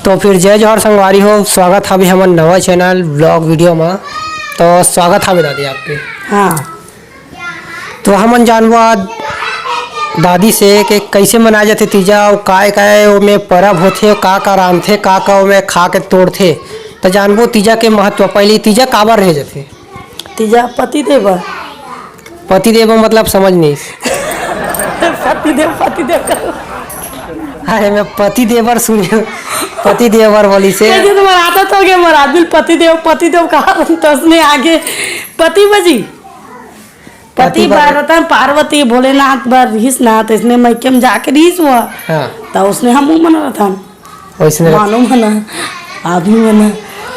तो फिर जय जौहर संगवारी हो। स्वागत है हमारे नवा चैनल ब्लॉग वीडियो में। तो स्वागत है दादी आपके। हाँ तो हम जानबो आज दादी से कि कैसे मनाए जाते तीजा और काय में परब होते, का रांधथे, का में खा के तोड़थे। तो जानबो तीजा के महत्व। पहले तीजा काबर रह जाते? तीजा पति देव पति देव मतलब समझ नहीं। पति देव करो। अरे मैं पति देवर सुने, पति देवर बोली से तुम्हारा आदत हो गया मरादिल पति देव कहा तो उसने आगे पति बजी पति रतन पार्वती भोलेनाथ बर रहीस ना, तो इसने मैके जाके रहीस हुआ। हाँ। तो उसने हम मना रतन वैसने मानो मना आदमी मना।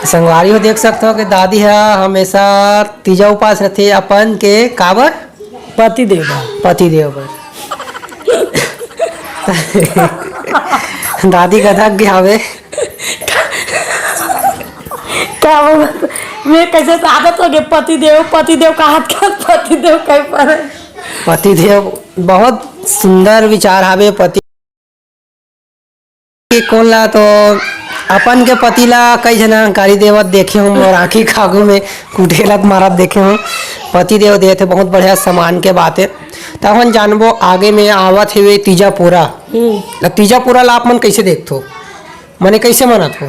संगवारी हो देख सकते हो कि दादी है हमेशा तीजा उपास रहते अपन के काबर पति देव पर। दादी कथा हवे क्या मैं कैसे आदत हो गया पति देव का हाथ का पति देव कहीं पर पति देव बहुत सुंदर विचार हवे। पति कौन ला तो अपन के पति ला कई जना गाड़ी देवत देखे हूँ और आँखी खागू में कुटेलत मारत देखे हूँ। पति देव देते बहुत बढ़िया सम्मान के बात है। तब हम जानबो आगे में आवत है तीजा पूरा। तीजा पूरा ला आप मन कैसे देखते मने कैसे मनत हो?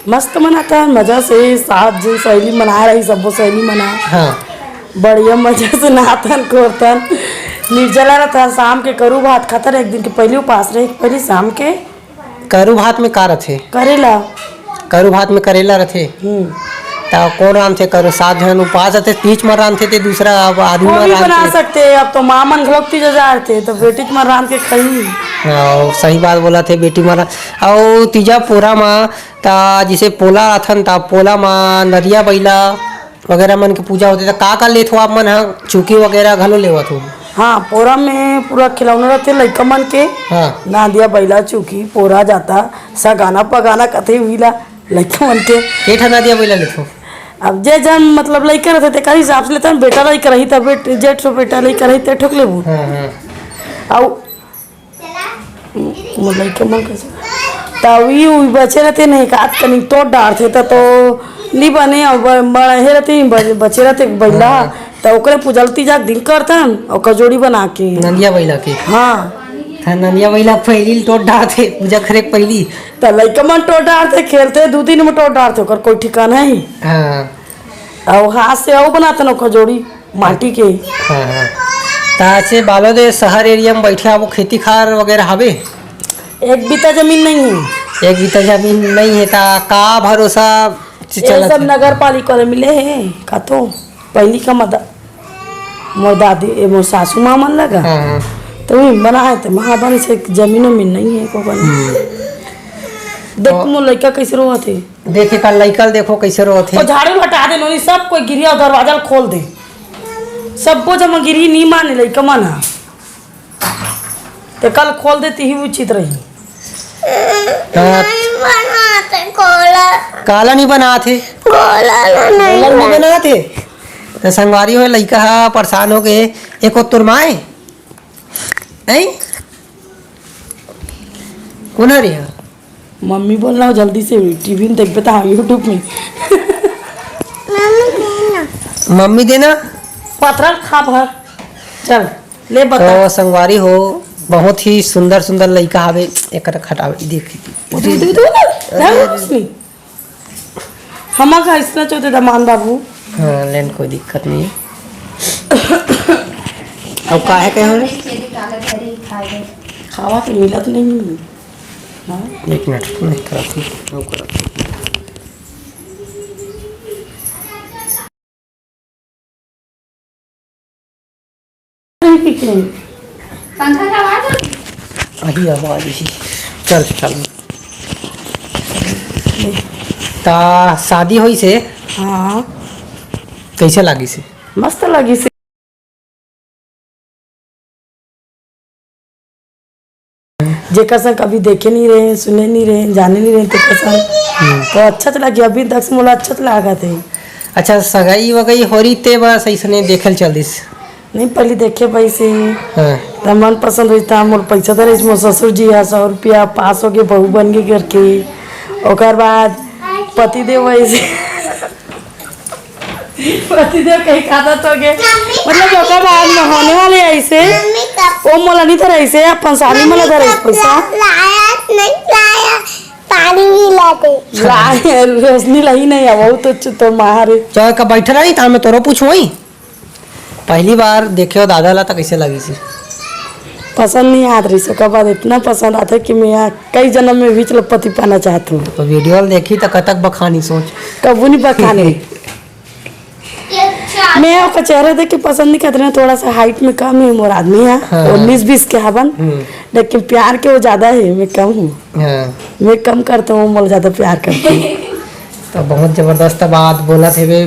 मस्त मनाता मजा से साथ जो सहेली मना रही सबको सहेली मना। हाँ बढ़िया मजा से नहातन कोरतन निर्जला रहता। शाम के करू भात खाता एक दिन के पहले उपास रहे, पहले शाम के करू भात में का रथे? करेला। करू भात में करेला रथे। तो कौन रांधथे? करू 7 जन उपास रहते, तीज में रांधथे ते दूसरा आदमी वो भी में बना रांधथे। सकते। अब तो मामन घलोक तीजा जाते तो बेटी में रांध के खाई। हाँ सही बात बोला थे बेटी मारा। और तीजा पोरा में ता जिसे पोला आथन ता पोला में नदिया बैला वगैरह मन की पूजा होती। का लेत हो आप मन? हाँ चूकी वगैरह घलो लेवत हो? हाँ पोरा में पूरा खिलौने रहते लड़का मन के। हाँ नादिया बैला चूकी पोरा जाता सा गाना पगाना कथे हुईला लड़का मन के ठा नदिया बैला लेत हो? अब जे जन मतलब लड़का रहते ते का हिसाब से लेता बेटा लड़का रही तब जेठ सो बेटा लड़का रही ते ठोक लेबू। हाँ और लड़का मन कैसे तब ये बचे रहते नहीं काट कनी तोड़ डालते तो नहीं बने और बड़े रहते बचे रहते बैला तो ओकरे पूजलती जा दिन करतन और कजोड़ी बना के नदिया बैला के। हाँ नदिया बैला पहली टोट डालते पूजा करे पहली तो लड़का मन टोट डालते खेलते 2 दिन में टोट डालते ओकर कोई ठिकाना है। हाँ और हाथ से आओ बनाते ना कजोड़ी माटी के। हाँ ताचे बालो दे शहर एरिया में बैठे वो खेती खार वगैरह हवे? 1 बीता जमीन नहीं है। 1 बीता जमीन नहीं है ता का भरोसा ये सब नगर पालिका वाले मिले हैं का तो पहली का मोर दादी मोर सासू माँ मन लगा। हाँ तो बनाए थे महाबन से जमीनों में नहीं है को देख तुम लड़का कैसे रोआ थे देखे का लड़का देखो कैसे रोते और झाड़ू हटा दे नोनी सब कोई गिरिया दरवाजा खोल दे सबको जब गिरी नहीं माने लड़का माना तो कल खोल देती ही उचित रही। काला नहीं बनाते नहीं बनाते तो संगवारी हो लड़का परेशान हो गए। एक तुरमाए नहीं कौन रे? मम्मी बोल रहा हूँ जल्दी से टीवी में देख पाता यूट्यूब में मम्मी देना पत्थर खा भर चल ले बता। तो संगवारी हो बहुत ही सुंदर सुंदर लड़का हवे। एक खटावे देख हम इतना चाहते दमान बाबू। हाँ लेन कोई दिक्कत नहीं है। अब का है कहे खावा तो मिला तो नहीं। हाँ? 1 मिनट नहीं कराती वो कराती। पंखा का आवाज अभी आवाज ही चल चल ता शादी हुई से। हाँ कैसे लगी से? मस्त लगी से। जेकर संग कभी देखे नहीं रहे सुने नहीं रहे जाने नहीं रहे तो अच्छा चला गया अभी तक से मोला अच्छा लगा थे। अच्छा सगाई वगाई हो रही ते बस ऐसे देखल चल दिस नहीं पहले देखे पैसे। हाँ तो मन पसंद हुई था मोर पैसा तो मोर ससुर जी है 100 रुपया पास हो गए बहू बन गए करके ओकर बाद पतिदेव वैसे पतिदेव कहीं खाता तो गे मतलब ओकर बाद नहाने वाले ऐसे ओ मोला नहीं था ऐसे अपन साली मोला था पैसा पानी भी लाते लाए रोशनी लही नहीं है वो तो मारे चाहे का बैठे रही था मैं तोरो पूछो वही पहली बार देखे हो दादा ला तो कैसे लगी सी पसंद नहीं आत रही सका बाद इतना पसंद आता कि मैं यहाँ कई जन्म में भी चलो पति पाना चाहती हूँ तो वीडियो देखी तो कतक बखानी सोच कबू नहीं बखाने मैं आपका चेहरा देख के पसंद नहीं करती हूँ थोड़ा सा हाइट में कम है मोर आदमी है हाँ। 19-20 के हवन लेकिन प्यार के वो ज्यादा है मैं कम हूँ हाँ मैं कम करता हूँ मोल ज्यादा प्यार करती हूँ तो बहुत जबरदस्त बात बोला थे वे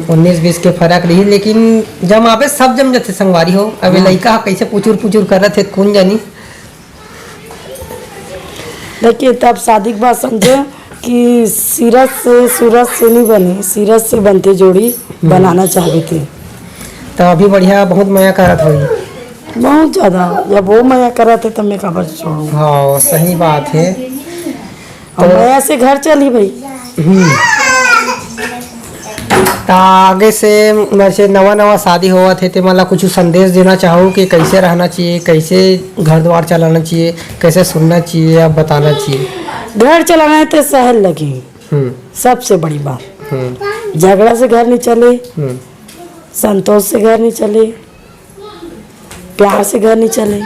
19-20 के फर्क रही लेकिन जब आप सब जम जाते संगवारी हो अबे लड़का कैसे पुचुर कर रहे थे कौन जानी देखिए तब शादी के बाद समझो कि सीरत से सूरत से नहीं बने सीरत से बनते जोड़ी बनाना चाहते थे तो अभी बढ़िया बहुत मया करत होगी बहुत ज्यादा जब वो मया कर रहे थे तब मैं खबर छोड़ू हाँ सही बात है और मया से घर चली भाई तो आगे से वैसे नवा शादी हुआ थे तो मतलब कुछ संदेश देना चाहो कि कैसे रहना चाहिए कैसे घर द्वार चलाना चाहिए कैसे सुनना चाहिए या बताना चाहिए घर चलाना है तो सहल लगी सबसे बड़ी बात झगड़ा से घर नहीं चले संतोष से घर नहीं चले प्यार से घर नहीं चले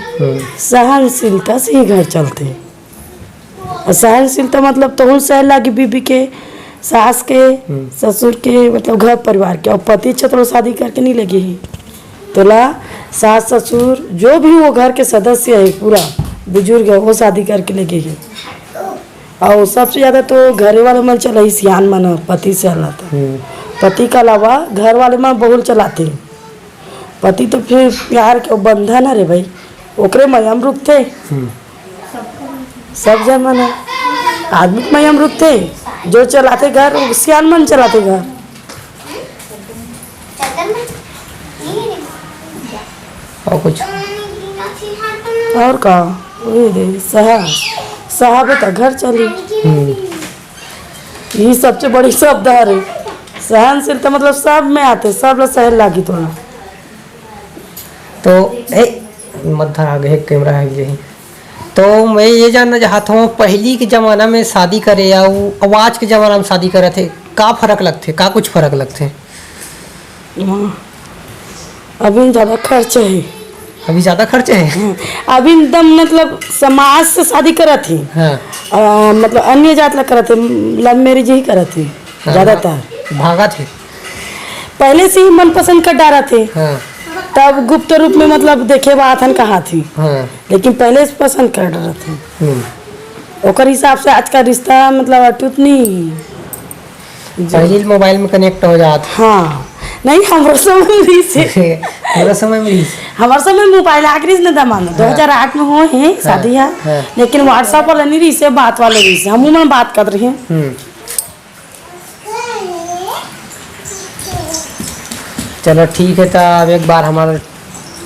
सहनशीलता से ही घर चलते और सहनशीलता मतलब तो सहल लगी बीबी के सास के ससुर के मतलब घर परिवार के और पति छत्र शादी करके नहीं लगी ही तो ला सास ससुर जो भी वो घर के सदस्य है पूरा बुजुर्ग है वो शादी करके लगी ही और सबसे ज़्यादा तो घरे वाले मन चला ही सियान मन पति से हलाता पति के अलावा घर वाले मन बहुल चलाते पति तो फिर प्यार के बंधन है रे भाई ओकरे मयम रुकते सब जन मन आदमी के मयम रुकते जो चलाते घर वो सियान मन चलाते घर और कुछ और का वही रे साहब तो घर चली ये सबसे बड़ी शब्द है रे सहनशीलता मतलब सब में आते सब लोग सहल लागी थोड़ा तो मत धर आगे है कैमरा है यही तो मैं ये जानना चाहता हूँ पहली के ज़माना में शादी करे या वो आज के ज़माना में शादी करे थे का फर्क लगते का कुछ फर्क लगते अभी ज़्यादा खर्च है अभी ज़्यादा खर्च है अभी एकदम मतलब समाज से शादी करा थी हाँ मतलब अन्य जात ला करा थे लव मैरिज ही करा थी ज़्यादातर भागा थे पहले से ही मनपसंद कर डारा थे हाँ तब गुप्त रूप में मतलब देखे बाथन कहा थी हाँ लेकिन पहले से पसंद कर डारा थे ओकर हिसाब से आज का रिश्ता मतलब अटूट नहीं पहले मोबाइल में कनेक्ट हो जाते हाँ नहीं हमारे समय में से पूरा समय में हमारे समय मोबाइल आखिरी ने दमाना 2008 में हो है शादी है लेकिन व्हाट्सएप वाला नहीं रही से बात वाले रही से हम मन बात कर रही हैं चलो ठीक है तो अब एक बार हमारे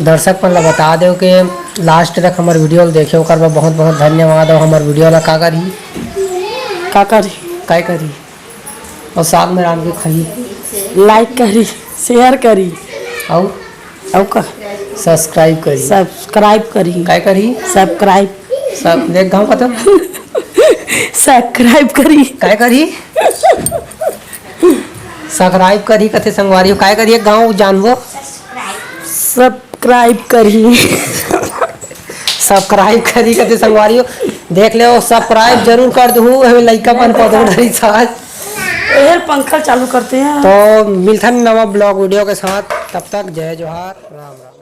दर्शक मन ला बता दो कि लास्ट तक हमारे वीडियो देखे ओकर बाद बहुत बहुत धन्यवाद और हमारे वीडियो ला का करी काय करी और साथ में राम के खाई लाइक करी शेयर करी और का सब्सक्राइब करी काय करी सब्सक्राइब सब देख गाँव कत सब्सक्राइब करी काय करी सब्सक्राइब करी कथे संगवारी काय करिए गाँव जानबो सब्सक्राइब करी सब्सक्राइब करी कथे संगवारी देख ले सब्सक्राइब जरूर कर दू लइका पन पौधरी साथ एयर पंखा चालू करते हैं तो मिलथन नवा ब्लॉग वीडियो के साथ तब तक जय जोहार राम राम।